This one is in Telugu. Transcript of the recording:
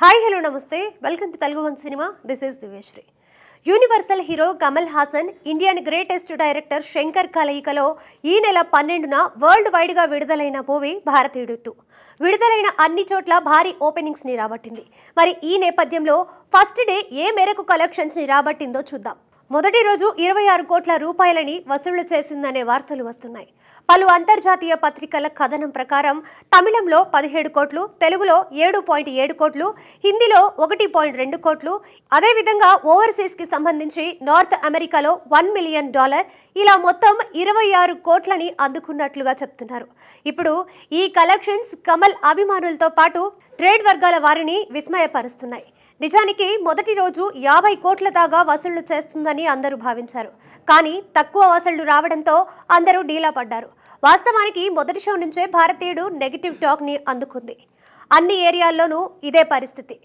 హాయ్ హలో నమస్తే welcome to Telugu one cinema. This is Divyasri. Universal hero Kamal Haasan, Indian greatest director Shankar కలయికలో ఈ నెల 12న వరల్డ్ వైడ్గా విడుదలైన మూవీ భారతీయుడు 2 విడుదలైన అన్ని చోట్ల భారీ ఓపెనింగ్స్ని రాబట్టింది. మరి ఈ నేపథ్యంలో ఫస్ట్ డే ఏ మేరకు కలెక్షన్స్ని రాబట్టిందో చూద్దాం. మొదటి రోజు 26 కోట్ల రూపాయలని వసూళ్లు చేసిందనే వార్తలు వస్తున్నాయి. పలు అంతర్జాతీయ పత్రికల కథనం ప్రకారం తమిళంలో 17 కోట్లు, తెలుగులో 7.7 కోట్లు, హిందీలో 1.2 కోట్లు, అదేవిధంగా ఓవర్సీస్కి సంబంధించి నార్త్ అమెరికాలో $1 మిలియన్, ఇలా మొత్తం 26 కోట్లని అందుకున్నట్లుగా చెప్తున్నారు. ఇప్పుడు ఈ కలెక్షన్స్ కమల్ అభిమానులతో పాటు ట్రేడ్ వర్గాల వారిని విస్మయపరుస్తున్నాయి. నిజానికి మొదటి రోజు 50 కోట్ల దాకా వసూళ్లు చేస్తుందని అందరూ భావించారు. కానీ తక్కువ వసూళ్లు రావడంతో అందరూ డీలా పడ్డారు. వాస్తవానికి మొదటి షో నుంచే భారతీయుడు నెగిటివ్ టాక్ని అందుకుంది. అన్ని ఏరియాల్లోనూ ఇదే పరిస్థితి.